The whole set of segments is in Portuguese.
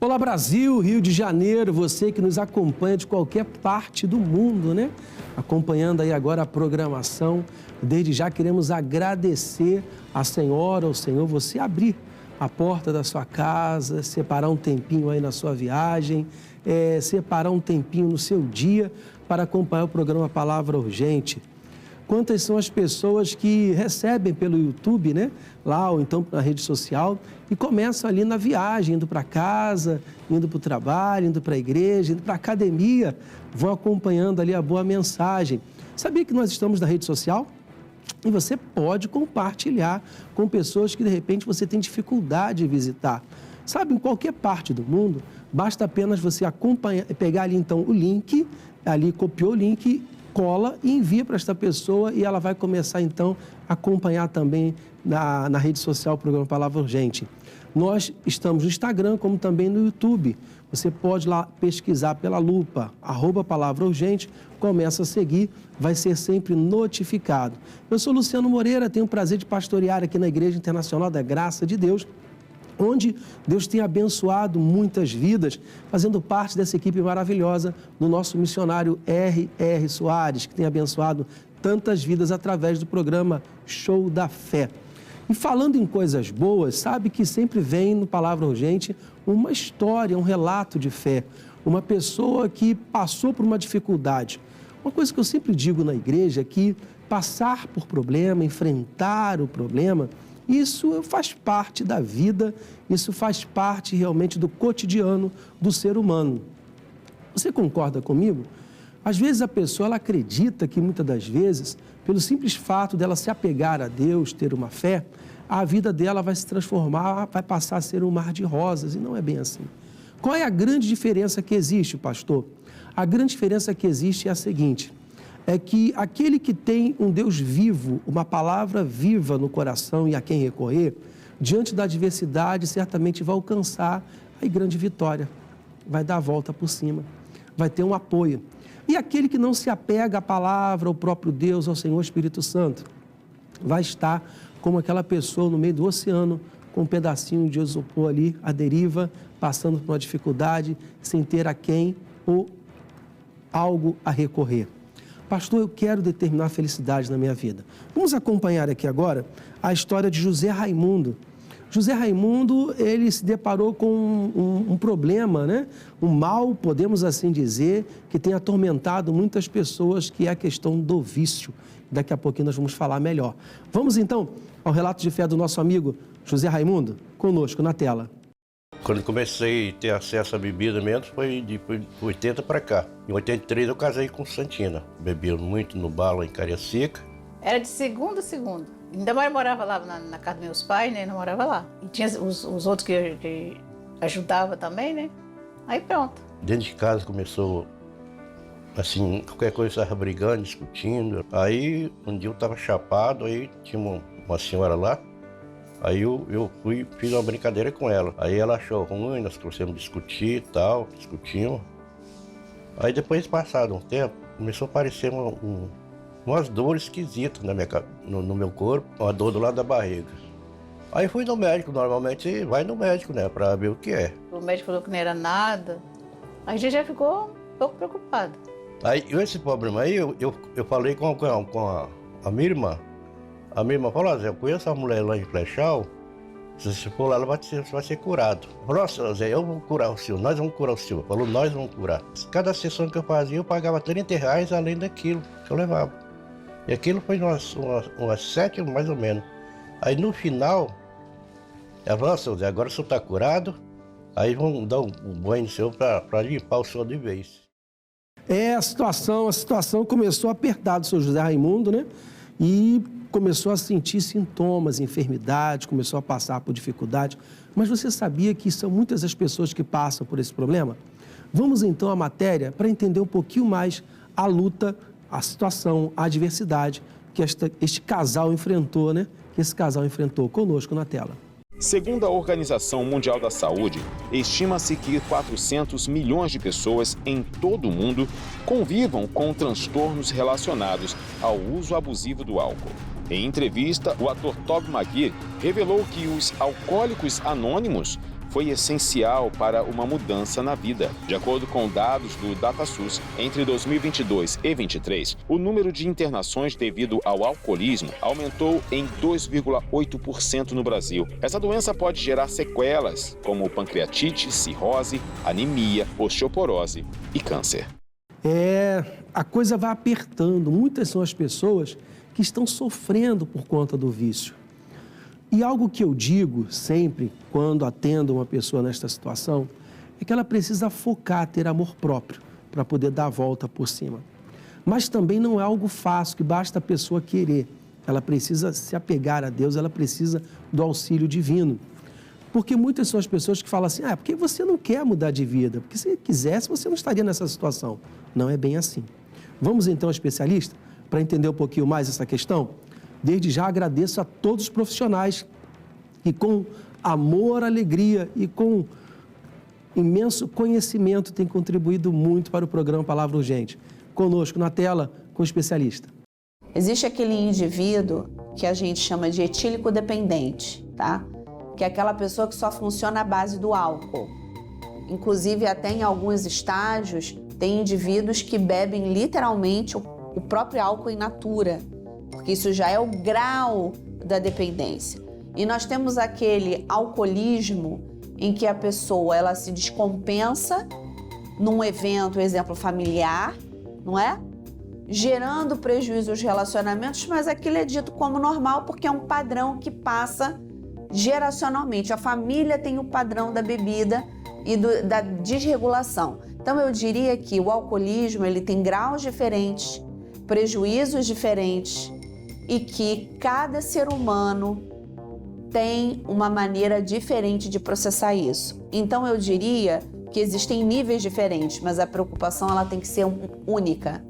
Olá Brasil, Rio de Janeiro, você que nos acompanha de qualquer parte do mundo, né? Acompanhando aí agora a programação. Desde já queremos agradecer a senhora, ao senhor, você abrir a porta da sua casa, separar um tempinho aí na sua viagem, separar um tempinho no seu dia para acompanhar o programa Palavra Urgente. Quantas são as pessoas que recebem pelo YouTube, né? Lá ou então na rede social e começam ali na viagem, indo para casa, indo para o trabalho, indo para a igreja, indo para a academia, vão acompanhando ali a boa mensagem. Sabia que nós estamos na rede social? E você pode compartilhar com pessoas que de repente você tem dificuldade de visitar. Sabe, em qualquer parte do mundo, basta apenas você pegar ali então o link, ali copiou o link, cola e envia para esta pessoa e ela vai começar então a acompanhar também na rede social o programa Palavra Urgente. Nós estamos no Instagram como também no YouTube. Você pode lá pesquisar pela lupa, @Palavra Urgente, começa a seguir, vai ser sempre notificado. Eu sou Luciano Moreira, tenho o prazer de pastorear aqui na Igreja Internacional da Graça de Deus, onde Deus tem abençoado muitas vidas, fazendo parte dessa equipe maravilhosa do nosso missionário R.R. Soares, que tem abençoado tantas vidas através do programa Show da Fé. E falando em coisas boas, sabe que sempre vem no Palavra Urgente uma história, um relato de fé, uma pessoa que passou por uma dificuldade. Uma coisa que eu sempre digo na igreja é que passar por problema, enfrentar o problema, isso faz parte da vida, isso faz parte realmente do cotidiano do ser humano. Você concorda comigo? Às vezes a pessoa ela acredita que muitas das vezes, pelo simples fato dela se apegar a Deus, ter uma fé, a vida dela vai se transformar, vai passar a ser um mar de rosas, e não é bem assim. Qual é a grande diferença que existe, pastor? A grande diferença que existe é a seguinte: é que aquele que tem um Deus vivo, uma palavra viva no coração e a quem recorrer, diante da adversidade, certamente vai alcançar a grande vitória, vai dar a volta por cima, vai ter um apoio. E aquele que não se apega à palavra, ao próprio Deus, ao Senhor Espírito Santo, vai estar como aquela pessoa no meio do oceano, com um pedacinho de isopor ali, à deriva, passando por uma dificuldade, sem ter a quem ou algo a recorrer. Pastor, eu quero determinar felicidade na minha vida. Vamos acompanhar aqui agora a história de José Raimundo. José Raimundo, ele se deparou com um problema, né? Um mal, podemos assim dizer, que tem atormentado muitas pessoas, que é a questão do vício. Daqui a pouquinho nós vamos falar melhor. Vamos então ao relato de fé do nosso amigo José Raimundo, conosco na tela. Quando comecei a ter acesso à bebida mesmo, foi de 80 para cá. Em 83 eu casei com Santina. Bebia muito no bar lá em Cariacica. Era de segundo a segundo. Ainda mais morava lá na casa dos meus pais, né? Não morava lá. E tinha os outros que ajudavam também, né? Aí pronto. Dentro de casa começou, assim, qualquer coisa estava brigando, discutindo. Aí um dia eu estava chapado, aí tinha uma senhora lá. Aí eu fiz uma brincadeira com ela. Aí ela achou ruim, nós começamos a discutir e tal, discutimos. Aí depois, passado um tempo, começou a aparecer umas dores esquisitas no meu corpo, uma dor do lado da barriga. Aí fui no médico, normalmente vai no médico, né, pra ver o que é. O médico falou que não era nada. Aí a gente já ficou um pouco preocupado. Aí esse problema aí, eu falei com a minha irmã. A minha irmã falou: Zé, eu conheço a mulher lá em Flechal, se você for lá, você vai ser curado. Falou: nossa, Zé, eu vou curar o senhor, nós vamos curar o senhor. Falou: nós vamos curar. Cada sessão que eu fazia, eu pagava R$30 além daquilo que eu levava. E aquilo foi umas 7 mais ou menos. Aí no final, ela falou: nossa, Zé, agora o senhor está curado, aí vamos dar um banho no senhor para limpar o senhor de vez. A situação começou a apertar do seu José Raimundo, né? E começou a sentir sintomas, enfermidades, começou a passar por dificuldade. Mas você sabia que são muitas as pessoas que passam por esse problema? Vamos então à matéria para entender um pouquinho mais a luta, a situação, a adversidade que este casal enfrentou, né? Que esse casal enfrentou. Conosco na tela. Segundo a Organização Mundial da Saúde, estima-se que 400 milhões de pessoas em todo o mundo convivam com transtornos relacionados ao uso abusivo do álcool. Em entrevista, o ator Tobey Maguire revelou que os alcoólicos anônimos foi essencial para uma mudança na vida. De acordo com dados do DataSUS, entre 2022 e 2023, o número de internações devido ao alcoolismo aumentou em 2,8% no Brasil. Essa doença pode gerar sequelas, como pancreatite, cirrose, anemia, osteoporose e câncer. A coisa vai apertando. Muitas são as pessoas que estão sofrendo por conta do vício. E algo que eu digo sempre, quando atendo uma pessoa nesta situação, é que ela precisa focar, ter amor próprio, para poder dar a volta por cima. Mas também não é algo fácil, que basta a pessoa querer. Ela precisa se apegar a Deus, ela precisa do auxílio divino. Porque muitas são as pessoas que falam assim, porque você não quer mudar de vida, porque se quisesse, você não estaria nessa situação. Não é bem assim. Vamos então ao especialista, para entender um pouquinho mais essa questão? Desde já agradeço a todos os profissionais que com amor, alegria e com imenso conhecimento têm contribuído muito para o programa Palavra Urgente. Conosco na tela, com o especialista. Existe aquele indivíduo que a gente chama de etílico dependente, tá? Que é aquela pessoa que só funciona à base do álcool. Inclusive, até em alguns estágios, tem indivíduos que bebem literalmente o próprio álcool in natura, porque isso já é o grau da dependência. E nós temos aquele alcoolismo em que a pessoa ela se descompensa num evento, exemplo, familiar, não é? Gerando prejuízo aos relacionamentos, mas aquilo é dito como normal porque é um padrão que passa geracionalmente. A família tem o padrão da bebida e da desregulação. Então eu diria que o alcoolismo ele tem graus diferentes, prejuízos diferentes e que cada ser humano tem uma maneira diferente de processar isso. Então eu diria que existem níveis diferentes, mas a preocupação ela tem que ser única,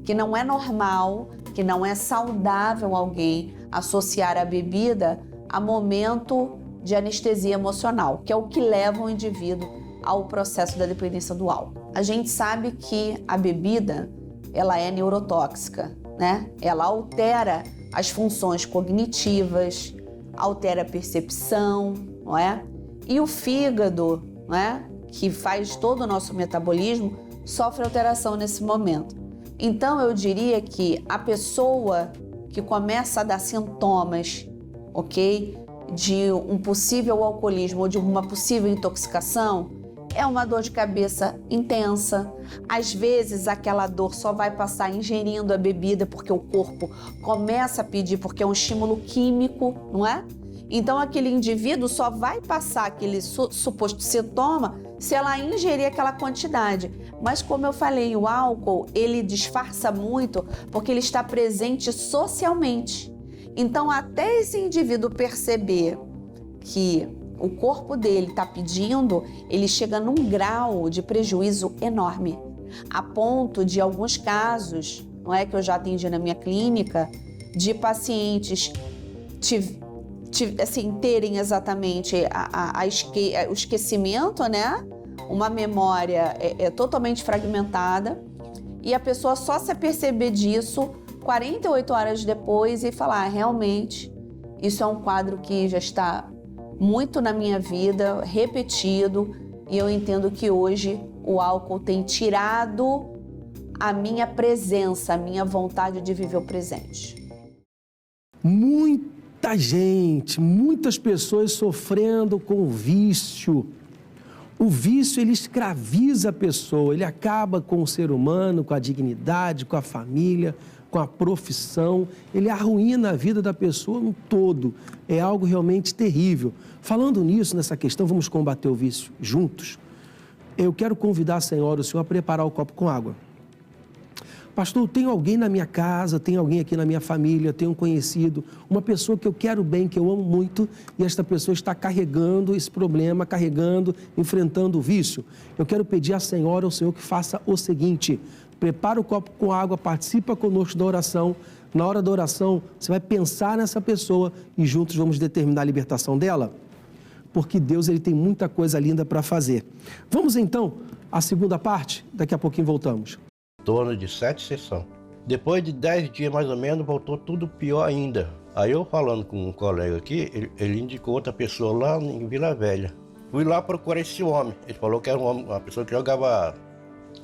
que não é normal, que não é saudável alguém associar a bebida a momento de anestesia emocional, que é o que leva o indivíduo ao processo da dependência do álcool. A gente sabe que a bebida ela é neurotóxica, né? Ela altera as funções cognitivas, altera a percepção, não é? E o fígado, não é? Que faz todo o nosso metabolismo, sofre alteração nesse momento. Então eu diria que a pessoa que começa a dar sintomas, ok? De um possível alcoolismo ou de uma possível intoxicação, é uma dor de cabeça intensa. Às vezes aquela dor só vai passar ingerindo a bebida porque o corpo começa a pedir, porque é um estímulo químico, não é? Então aquele indivíduo só vai passar aquele suposto sintoma se ela ingerir aquela quantidade. Mas como eu falei, o álcool ele disfarça muito porque ele está presente socialmente. Então até esse indivíduo perceber que o corpo dele está pedindo, ele chega num grau de prejuízo enorme, a ponto de alguns casos, não é, que eu já atendi na minha clínica, de pacientes assim, terem exatamente o esquecimento, né? Uma memória totalmente fragmentada e a pessoa só se aperceber disso 48 horas depois e falar, realmente, isso é um quadro que já está muito na minha vida, repetido, e eu entendo que hoje o álcool tem tirado a minha presença, a minha vontade de viver o presente. Muita gente, muitas pessoas sofrendo com o vício. O vício, ele escraviza a pessoa, ele acaba com o ser humano, com a dignidade, com a família, com a profissão, ele arruína a vida da pessoa no todo. É algo realmente terrível. Falando nisso, nessa questão, vamos combater o vício juntos. Eu quero convidar a senhora, o senhor, a preparar o copo com água. Pastor, tem alguém na minha casa, tem alguém aqui na minha família, tem um conhecido, uma pessoa que eu quero bem, que eu amo muito, e esta pessoa está carregando esse problema, enfrentando o vício. Eu quero pedir à senhora, ao senhor, que faça o seguinte: prepara o copo com água, participa conosco da oração. Na hora da oração, você vai pensar nessa pessoa e juntos vamos determinar a libertação dela, porque Deus ele tem muita coisa linda para fazer. Vamos então à segunda parte, daqui a pouquinho voltamos. Em torno de 7 sessões. Depois de 10 dias mais ou menos, voltou tudo pior ainda. Aí eu falando com um colega aqui, ele indicou outra pessoa lá em Vila Velha. Fui lá procurar esse homem. Ele falou que era uma pessoa que jogava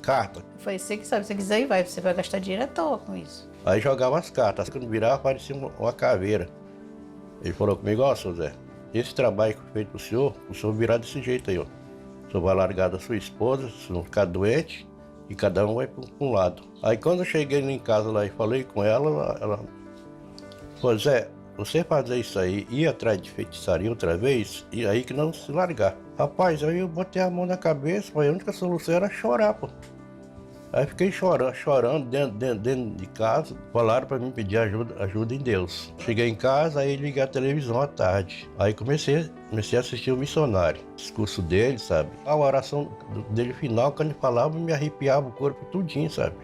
carta. Foi você que sabe, se você quiser ir, vai. Você vai gastar dinheiro à toa com isso. Aí jogava as cartas. Quando virava, parecia uma caveira. Ele falou comigo, ó, seu Zé, esse trabalho que foi feito pro senhor virar desse jeito aí, ó. O senhor vai largar da sua esposa, se não ficar doente, e cada um vai para um lado. Aí quando eu cheguei em casa lá e falei com ela, ela falou, Zé, você fazer isso aí, ir atrás de feitiçaria outra vez, e aí que não se largar. Rapaz, aí eu botei a mão na cabeça, mas a única solução era chorar, pô. Aí fiquei chorando dentro de casa. Falaram para mim pedir ajuda em Deus. Cheguei em casa, aí liguei a televisão à tarde. Aí comecei a assistir o missionário. O discurso dele, sabe? A oração dele final, quando ele falava, me arrepiava o corpo tudinho, sabe?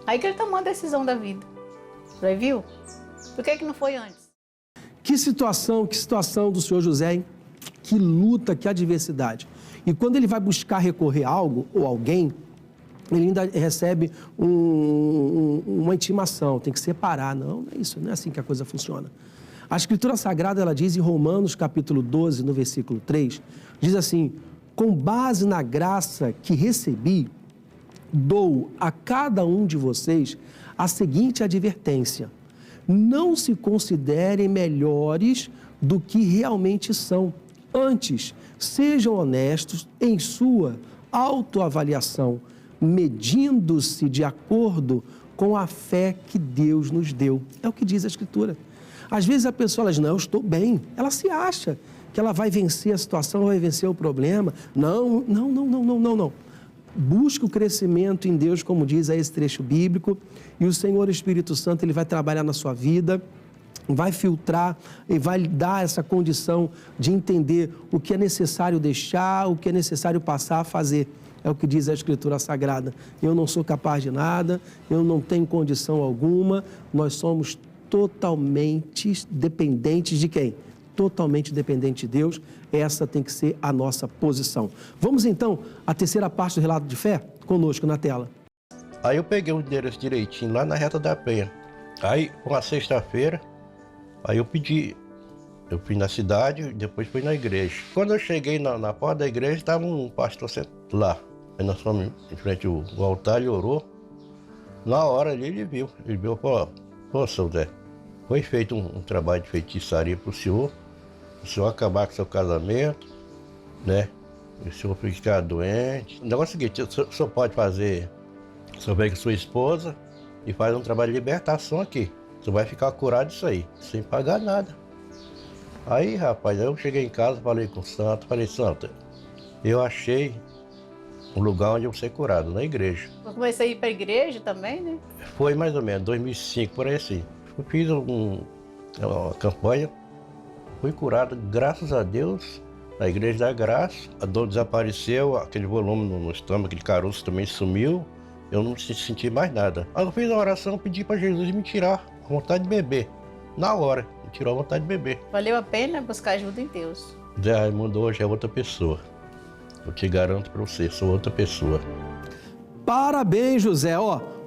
Aí que ele tomou a decisão da vida. Já viu? Por que não foi antes? Que situação do senhor José, hein? Que luta, que adversidade. E quando ele vai buscar recorrer a algo ou alguém, ele ainda recebe uma intimação, tem que separar. Não é isso, não é assim que a coisa funciona. A Escritura Sagrada, ela diz em Romanos, capítulo 12, no versículo 3, diz assim, com base na graça que recebi, dou a cada um de vocês a seguinte advertência. Não se considerem melhores do que realmente são. Antes, sejam honestos em sua autoavaliação, medindo-se de acordo com a fé que Deus nos deu. É o que diz a Escritura. Às vezes a pessoa diz, não, eu estou bem. Ela se acha que ela vai vencer a situação, vai vencer o problema. Não. Busque o crescimento em Deus, como diz aí esse trecho bíblico, e o Senhor Espírito Santo, ele vai trabalhar na sua vida, vai filtrar e vai dar essa condição de entender o que é necessário deixar, o que é necessário passar a fazer. É o que diz a Escritura Sagrada. Eu não sou capaz de nada, eu não tenho condição alguma, nós somos totalmente dependentes de quem? Totalmente dependente de Deus, essa tem que ser a nossa posição. Vamos então à terceira parte do relato de fé? Conosco na tela. Aí eu peguei o endereço direitinho lá na Reta da Penha. Aí, uma sexta-feira, aí eu fui na cidade, depois fui na igreja. Quando eu cheguei na porta da igreja, estava um pastor sentado lá. Aí nós fomos em frente ao altar, ele orou. Na hora ali ele viu e falou, pô, seu Zé, foi feito um trabalho de feitiçaria para o senhor acabar com seu casamento, né? E o senhor ficar doente. O negócio é o seguinte, o senhor pode fazer, o senhor vem com sua esposa e faz um trabalho de libertação aqui. O senhor vai ficar curado disso aí, sem pagar nada. Aí, rapaz, eu cheguei em casa, falei com o santo, Santo, eu achei um lugar onde eu vou ser curado, na igreja. Eu comecei a ir para a igreja também, né? Foi mais ou menos, 2005, por aí assim. Eu fiz uma campanha, fui curado, graças a Deus, na Igreja da Graça. A dor desapareceu, aquele volume no estômago, aquele caroço também sumiu. Eu não senti mais nada. Aí eu fiz uma oração, pedi para Jesus me tirar a vontade de beber. Na hora, me tirou a vontade de beber. Valeu a pena buscar ajuda em Deus. Zé Raimundo hoje é outra pessoa. Eu te garanto para você, sou outra pessoa. Parabéns, José.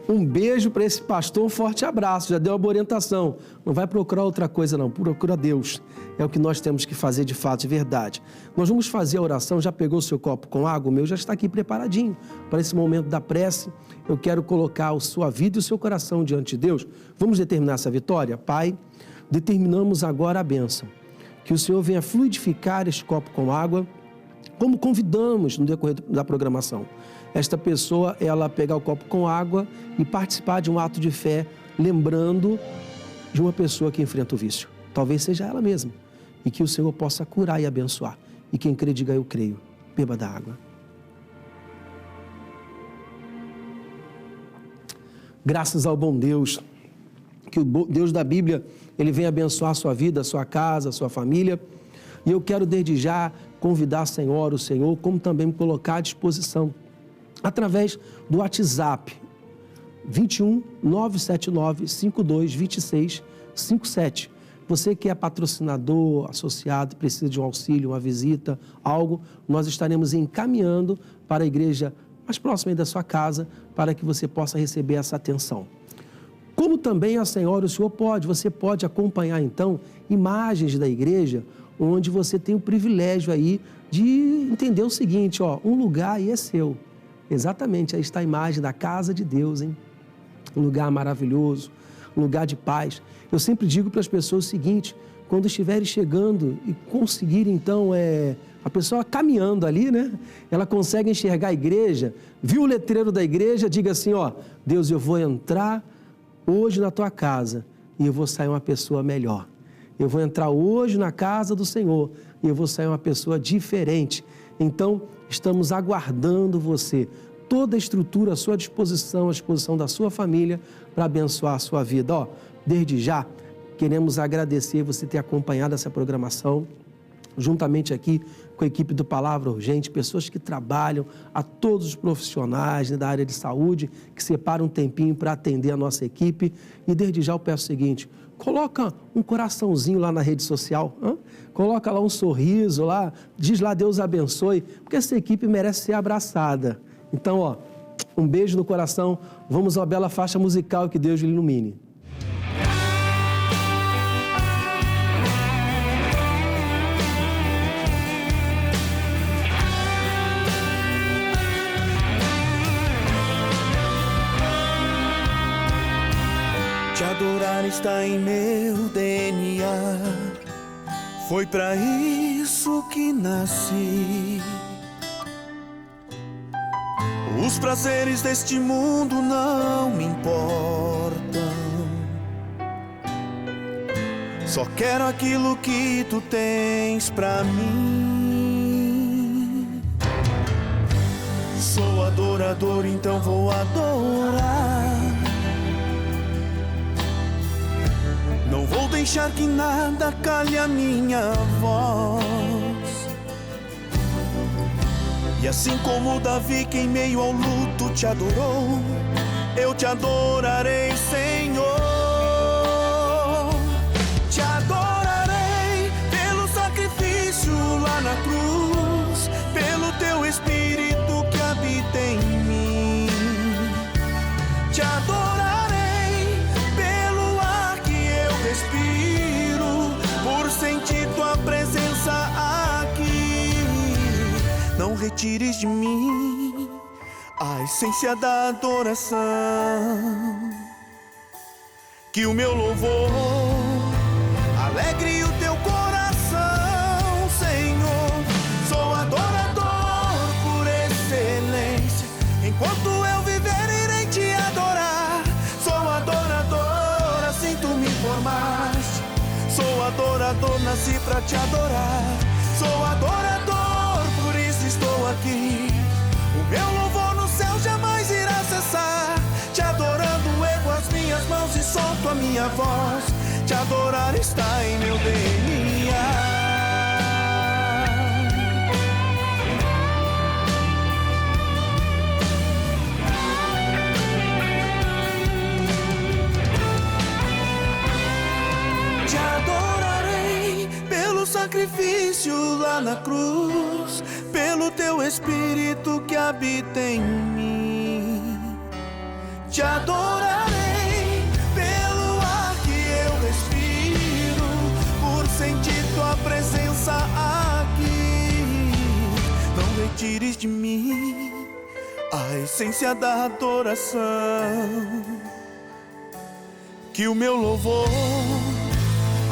Um beijo para esse pastor, um forte abraço. Já deu uma boa orientação. Não vai procurar outra coisa, não. Procura Deus. É o que nós temos que fazer de fato, de verdade. Nós vamos fazer a oração. Já pegou o seu copo com água? O meu já está aqui preparadinho. Para esse momento da prece, eu quero colocar a sua vida e o seu coração diante de Deus. Vamos determinar essa vitória? Pai, determinamos agora a bênção. Que o Senhor venha fluidificar este copo com água, como convidamos no decorrer da programação. Esta pessoa, ela pegar o copo com água e participar de um ato de fé, lembrando de uma pessoa que enfrenta o vício. Talvez seja ela mesma. E que o Senhor possa curar e abençoar. E quem crê, diga eu creio. Beba da água. Graças ao bom Deus, que o Deus da Bíblia, Ele vem abençoar a sua vida, a sua casa, a sua família. E eu quero desde já convidar o Senhor, como também me colocar à disposição, através do WhatsApp, 21 979 52 26 57. Você que é patrocinador, associado, precisa de um auxílio, uma visita, algo, nós estaremos encaminhando para a igreja mais próxima aí da sua casa, para que você possa receber essa atenção. Como também a senhora, o senhor você pode acompanhar então imagens da igreja, onde você tem o privilégio aí de entender o seguinte, ó, um lugar aí é seu. Exatamente, aí está a imagem da casa de Deus, hein? Um lugar maravilhoso, um lugar de paz. Eu sempre digo para as pessoas o seguinte, quando estiverem chegando e conseguirem, então, a pessoa caminhando ali, né? Ela consegue enxergar a igreja, viu o letreiro da igreja, diga assim, ó, Deus, eu vou entrar hoje na tua casa e eu vou sair uma pessoa melhor. Eu vou entrar hoje na casa do Senhor e eu vou sair uma pessoa diferente. Então, estamos aguardando você. Toda a estrutura à sua disposição, à disposição da sua família, para abençoar a sua vida. Ó, desde já, queremos agradecer você ter acompanhado essa programação, juntamente aqui com a equipe do Palavra Urgente, pessoas que trabalham, a todos os profissionais, né, da área de saúde, que separam um tempinho para atender a nossa equipe. E desde já eu peço o seguinte, coloca um coraçãozinho lá na rede social, coloca lá um sorriso lá, diz lá Deus abençoe, porque essa equipe merece ser abraçada. Então, ó, um beijo no coração, vamos a uma bela faixa musical, que Deus lhe ilumine. Te adorar está em meu DNA, foi pra isso que nasci. Os prazeres deste mundo não me importam, só quero aquilo que tu tens pra mim. Sou adorador, então vou adorar. Não vou deixar que nada calhe a minha voz. E assim como Davi, que em meio ao luto te adorou, eu te adorarei, Senhor. Te adorarei pelo sacrifício lá na cruz, pelo teu Espírito que habita em mim. Te adorarei pelo ar que eu respiro, por sentir tua presença aqui. Não retires de mim a essência da adoração, que o meu louvor alegre o teu coração, Senhor. Sou adorador por excelência, enquanto eu viver irei te adorar. Sou adorador, assim tu me formaste. Sou adorador, nasci pra te adorar. Sou adorador, por isso estou aqui. O meu louvor no céu jamais irá cessar. Te adorando, ergo as minhas mãos e solto a minha voz. Te adorar está em meu DNA. Te adorarei pelo sacrifício lá na cruz, pelo teu Espírito que habita em mim. Te adorarei pelo ar que eu respiro, por sentir tua presença aqui. Não retires de mim a essência da adoração, que o meu louvor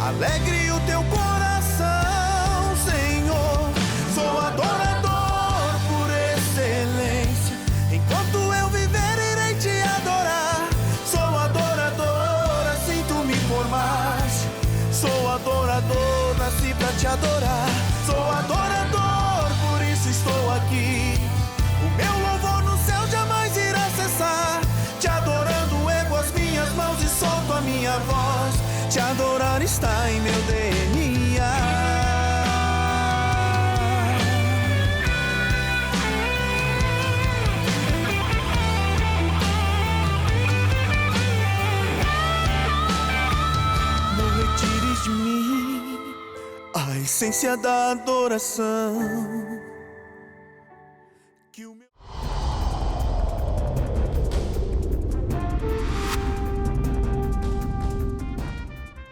alegre o teu coração, Senhor. Sou adorador por excelência, enquanto eu viver irei te adorar. Sou adorador, assim tu me formaste. Sou adorador, nasci pra te adorar. Sou adorador, por isso estou aqui. O meu louvor no céu jamais irá cessar. Te adorando, ergo as minhas mãos e solto a minha voz. Te adorar está em meu DNA. Não retires de mim a essência da adoração,